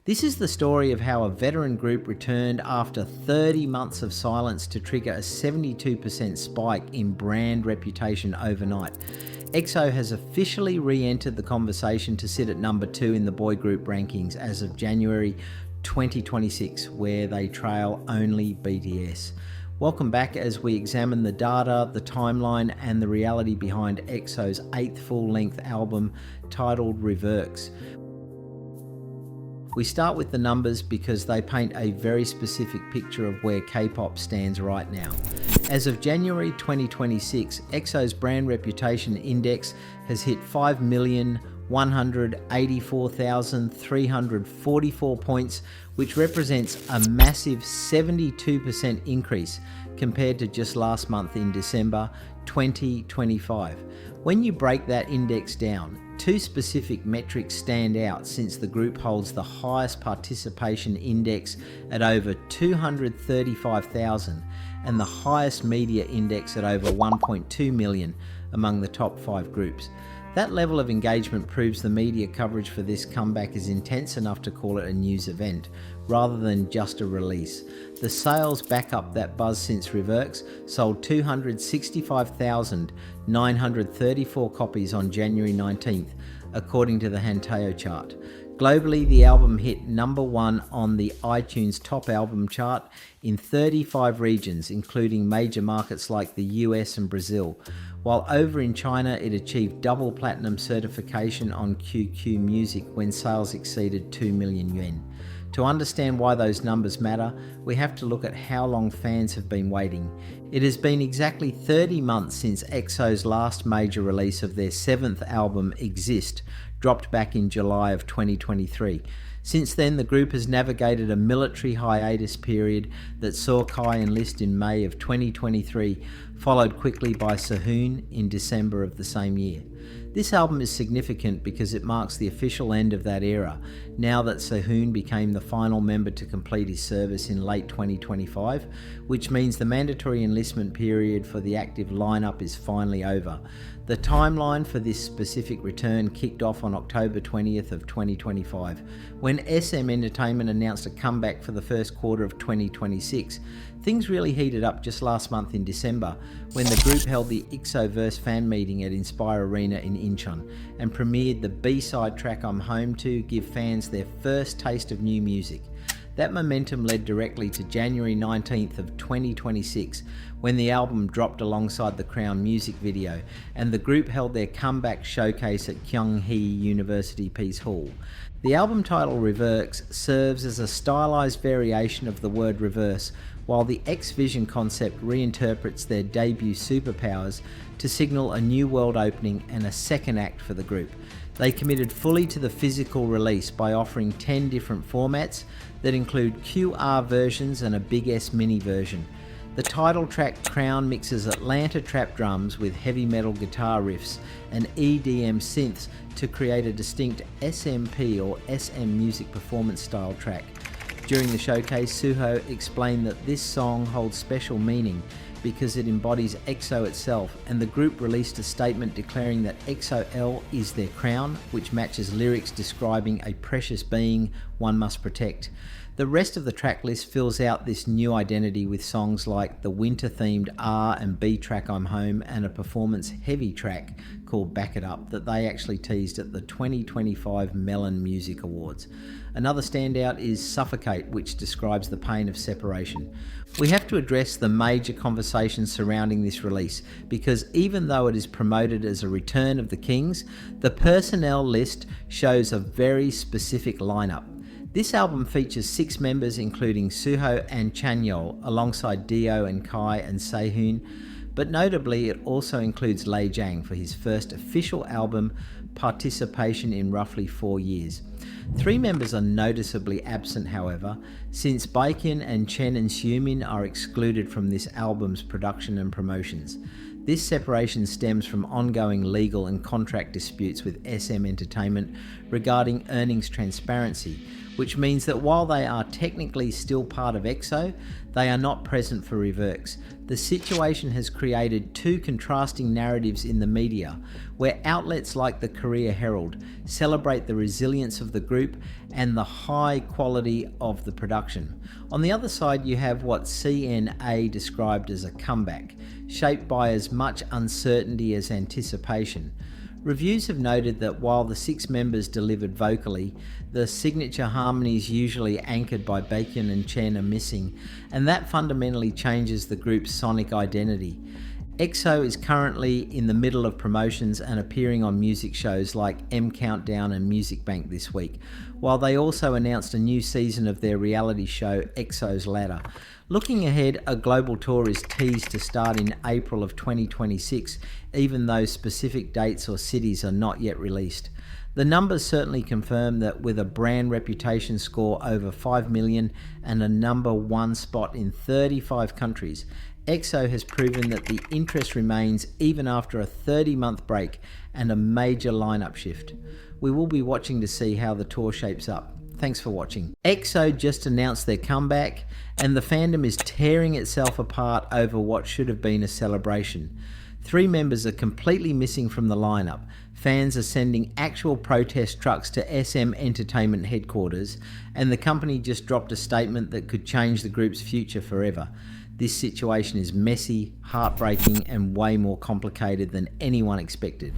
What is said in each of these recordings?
This is the story of how a veteran group returned after 30 months of silence to trigger a 72% spike in brand reputation overnight. EXO has officially re-entered the conversation to sit at number 2 in the boy group rankings as of January 2026, where they trail only BTS. Welcome back as we examine the data, the timeline, and the reality behind EXO's 8th full-length album titled Reverse. We start with the numbers because they paint a very specific picture of where K-pop stands right now. As of January 2026, EXO's brand reputation index has hit 5,184,344 points, which represents a massive 72% increase compared to just last month in December 2025. When you break that index down, two specific metrics stand out since the group holds the highest participation index at over 235,000 and the highest media index at over 1.2 million among the top 5 groups. That level of engagement proves the media coverage for this comeback is intense enough to call it a news event, rather than just a release. The sales back up that buzz since Reverse sold 265,934 copies on January 19th, according to the Hanteo chart. Globally, the album hit number 1 on the iTunes Top Album chart in 35 regions, including major markets like the US and Brazil, while over in China it achieved double platinum certification on QQ Music when sales exceeded 2 million yuan. To understand why those numbers matter, we have to look at how long fans have been waiting. It has been exactly 30 months since EXO's last major release of their 7th album, Exist, dropped back in July of 2023. Since then, the group has navigated a military hiatus period that saw Kai enlist in May of 2023, followed quickly by Sehun in December of the same year. This album is significant because it marks the official end of that era, now that Sehun became the final member to complete his service in late 2025, which means the mandatory enlistment period for the active lineup is finally over. The timeline for this specific return kicked off on October 20th of 2025, when SM Entertainment announced a comeback for the first quarter of 2026. Things really heated up just last month in December, when the group held the EXO-verse fan meeting at Inspire Arena in Incheon and premiered the B-side track I'm Home To give fans their first taste of new music. That momentum led directly to January 19th of 2026, when the album dropped alongside the Crown music video, and the group held their comeback showcase at Kyunghee University Peace Hall. The album title Reverse serves as a stylized variation of the word reverse, while the X-Vision concept reinterprets their debut superpowers to signal a new world opening and a second act for the group. They committed fully to the physical release by offering 10 different formats that include QR versions and a Big S mini version. The title track Crown mixes Atlanta trap drums with heavy metal guitar riffs and EDM synths to create a distinct SMP or SM music performance style track. During the showcase, Suho explained that this song holds special meaning because it embodies EXO itself, and the group released a statement declaring that EXO-L is their crown, which matches lyrics describing a precious being one must protect. The rest of the track list fills out this new identity with songs like the winter-themed R and B track I'm Home and a performance-heavy track called Back It Up that they actually teased at the 2025 Melon Music Awards. Another standout is Suffocate, which describes the pain of separation. We have to address the major conversations surrounding this release because even though it is promoted as a return of the Kings, the personnel list shows a very specific lineup. This album features 6 members including Suho and Chanyeol alongside Dio and Kai and Sehun, but notably it also includes Lay Jang for his first official album participation in roughly 4 years. 3 members are noticeably absent, however, since Baekhyun and Chen and Xiumin are excluded from this album's production and promotions. This separation stems from ongoing legal and contract disputes with SM Entertainment regarding earnings transparency, which means that while they are technically still part of EXO, they are not present for Reverx. The situation has created two contrasting narratives in the media, where outlets like the Korea Herald celebrate the resilience of the group and the high quality of the production. On the other side, you have what CNA described as a comeback, shaped by as much uncertainty as anticipation. Reviews have noted that while the 6 members delivered vocally, the signature harmonies usually anchored by Baekhyun and Chen are missing, and that fundamentally changes the group's sonic identity. EXO is currently in the middle of promotions and appearing on music shows like M Countdown and Music Bank this week, while they also announced a new season of their reality show EXO's Ladder. Looking ahead, a global tour is teased to start in April of 2026, even though specific dates or cities are not yet released. The numbers certainly confirm that with a brand reputation score over 5 million and a number 1 spot in 35 countries, EXO has proven that the interest remains even after a 30-month break and a major lineup shift. We will be watching to see how the tour shapes up. Thanks for watching. EXO just announced their comeback, and the fandom is tearing itself apart over what should have been a celebration. 3 members are completely missing from the lineup. Fans are sending actual protest trucks to SM Entertainment headquarters, and the company just dropped a statement that could change the group's future forever. This situation is messy, heartbreaking, and way more complicated than anyone expected.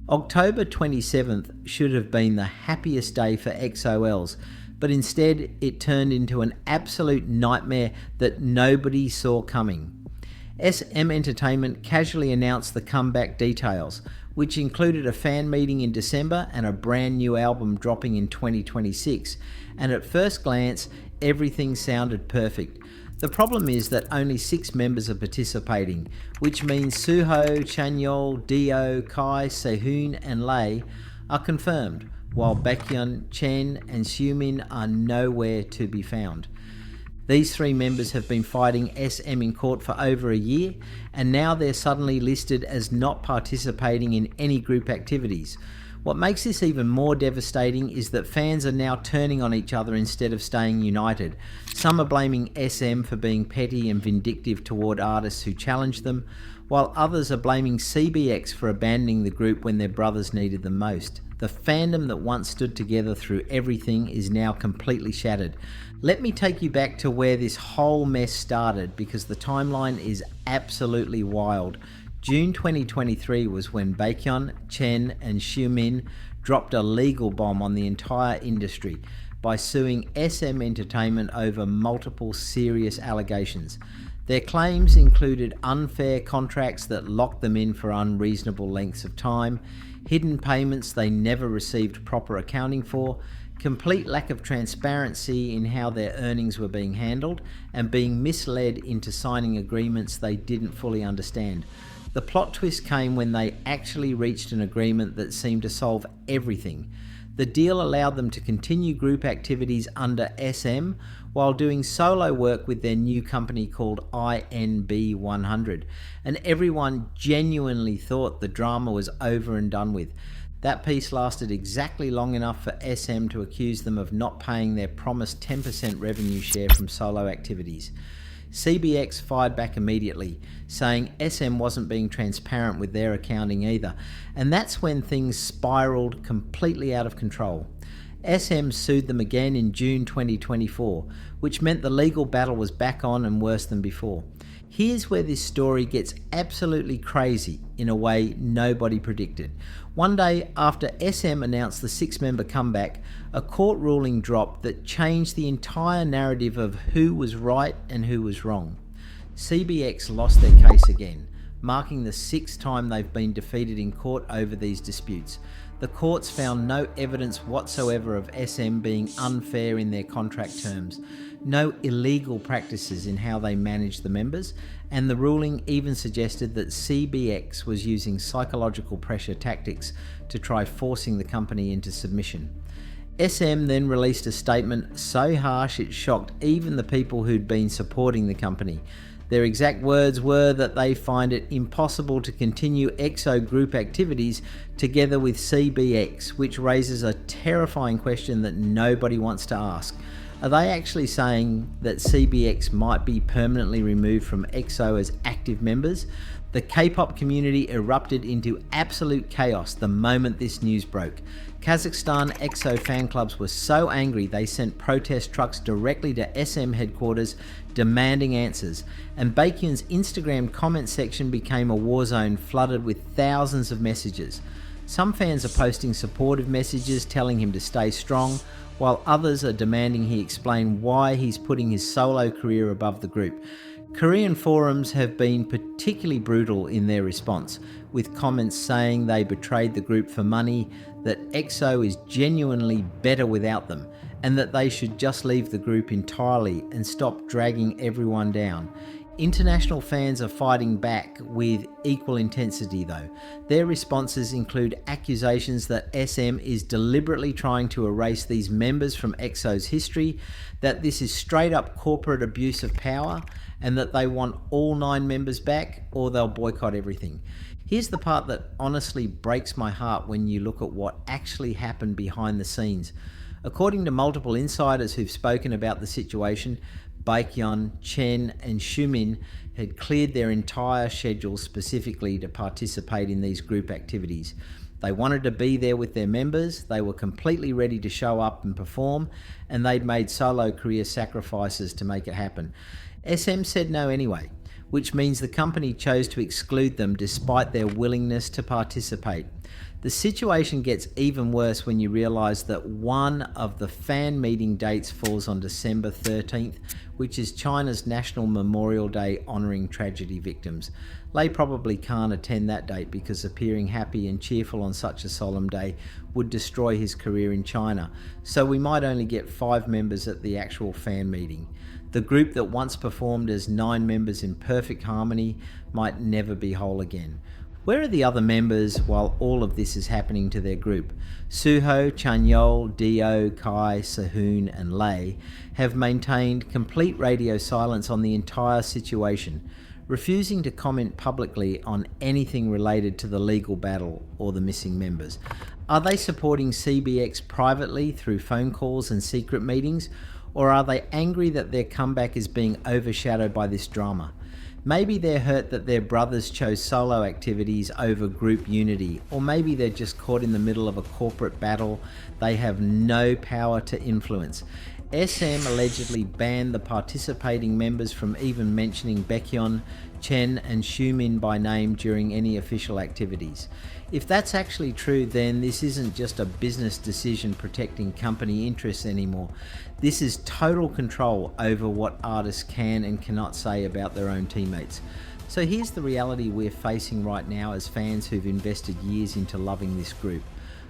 October 27th should have been the happiest day for EXO-Ls, but instead it turned into an absolute nightmare that nobody saw coming. SM Entertainment casually announced the comeback details, which included a fan meeting in December and a brand new album dropping in 2026, and at first glance, everything sounded perfect. The problem is that only 6 members are participating, which means Suho, Chanyeol, Dio, Kai, Sehun and Lay are confirmed, while Baekhyun, Chen and Xiumin are nowhere to be found. These 3 members have been fighting SM in court for over a year, and now they're suddenly listed as not participating in any group activities. What makes this even more devastating is that fans are now turning on each other instead of staying united. Some are blaming SM for being petty and vindictive toward artists who challenge them, while others are blaming CBX for abandoning the group when their brothers needed them most. The fandom that once stood together through everything is now completely shattered. Let me take you back to where this whole mess started, because the timeline is absolutely wild. June 2023 was when Baekhyun, Chen and Xiumin dropped a legal bomb on the entire industry by suing SM Entertainment over multiple serious allegations. Their claims included unfair contracts that locked them in for unreasonable lengths of time, hidden payments they never received proper accounting for, complete lack of transparency in how their earnings were being handled, and being misled into signing agreements they didn't fully understand. The plot twist came when they actually reached an agreement that seemed to solve everything. The deal allowed them to continue group activities under SM while doing solo work with their new company called INB 100, and everyone genuinely thought the drama was over and done with. That piece lasted exactly long enough for SM to accuse them of not paying their promised 10% revenue share from solo activities. CBX fired back immediately, saying SM wasn't being transparent with their accounting either, and that's when things spiraled completely out of control. SM sued them again in June 2024, which meant the legal battle was back on and worse than before. Here's where this story gets absolutely crazy in a way nobody predicted. One day after SM announced the 6-member comeback, a court ruling dropped that changed the entire narrative of who was right and who was wrong. CBX lost their case again, marking the 6th time they've been defeated in court over these disputes. The courts found no evidence whatsoever of SM being unfair in their contract terms, no illegal practices in how they managed the members, and the ruling even suggested that CBX was using psychological pressure tactics to try forcing the company into submission. SM then released a statement so harsh it shocked even the people who'd been supporting the company. Their exact words were that they find it impossible to continue EXO group activities together with CBX, which raises a terrifying question that nobody wants to ask. Are they actually saying that CBX might be permanently removed from EXO as active members? The K-pop community erupted into absolute chaos the moment this news broke. Kazakhstan EXO fan clubs were so angry they sent protest trucks directly to SM headquarters demanding answers, and Baekhyun's Instagram comment section became a war zone flooded with thousands of messages. Some fans are posting supportive messages telling him to stay strong, while others are demanding he explain why he's putting his solo career above the group. Korean forums have been particularly brutal in their response, with comments saying they betrayed the group for money, that EXO is genuinely better without them, and that they should just leave the group entirely and stop dragging everyone down. International fans are fighting back with equal intensity though. Their responses include accusations that SM is deliberately trying to erase these members from EXO's history, that this is straight up corporate abuse of power, and that they want all 9 members back or they'll boycott everything. Here's the part that honestly breaks my heart when you look at what actually happened behind the scenes. According to multiple insiders who've spoken about the situation, Baekhyun, Chen and Xiumin had cleared their entire schedule specifically to participate in these group activities. They wanted to be there with their members, they were completely ready to show up and perform, and they'd made solo career sacrifices to make it happen. SM said no anyway, which means the company chose to exclude them despite their willingness to participate. The situation gets even worse when you realise that one of the fan meeting dates falls on December 13th, which is China's National Memorial Day honouring tragedy victims. Lei probably can't attend that date because appearing happy and cheerful on such a solemn day would destroy his career in China, so we might only get 5 members at the actual fan meeting. The group that once performed as 9 members in perfect harmony might never be whole again. Where are the other members while all of this is happening to their group? Suho, Chanyeol, Dio, Kai, Sehun and Lei have maintained complete radio silence on the entire situation, refusing to comment publicly on anything related to the legal battle or the missing members. Are they supporting CBX privately through phone calls and secret meetings, or are they angry that their comeback is being overshadowed by this drama? Maybe they're hurt that their brothers chose solo activities over group unity, or maybe they're just caught in the middle of a corporate battle they have no power to influence. SM allegedly banned the participating members from even mentioning Baekhyun, Chen and Xiumin by name during any official activities. If that's actually true, then this isn't just a business decision protecting company interests anymore. This is total control over what artists can and cannot say about their own teammates. So here's the reality we're facing right now as fans who've invested years into loving this group.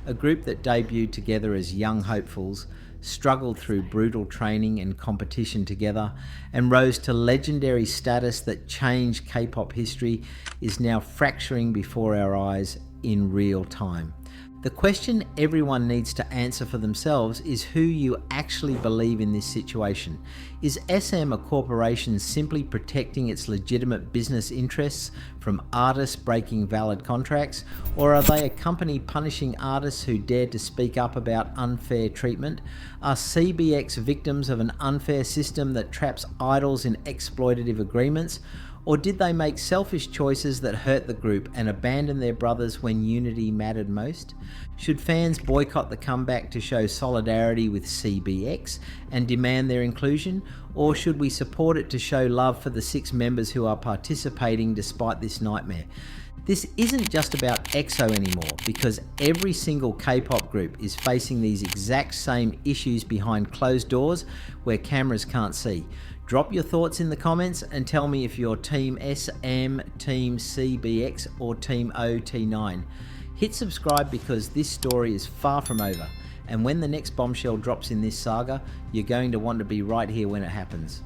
A group that debuted together as young hopefuls, struggled through brutal training and competition together, and rose to legendary status that changed K-pop history, is now fracturing before our eyes in real time. The question everyone needs to answer for themselves is who you actually believe in this situation. Is SM a corporation simply protecting its legitimate business interests from artists breaking valid contracts, or are they a company punishing artists who dare to speak up about unfair treatment? Are CBX victims of an unfair system that traps idols in exploitative agreements? Or did they make selfish choices that hurt the group and abandon their brothers when unity mattered most? Should fans boycott the comeback to show solidarity with CBX and demand their inclusion? Or should we support it to show love for the 6 members who are participating despite this nightmare? This isn't just about EXO anymore, because every single K-pop group is facing these exact same issues behind closed doors where cameras can't see. Drop your thoughts in the comments and tell me if you're Team SM, Team CBX or Team OT9. Hit subscribe because this story is far from over, and when the next bombshell drops in this saga, you're going to want to be right here when it happens.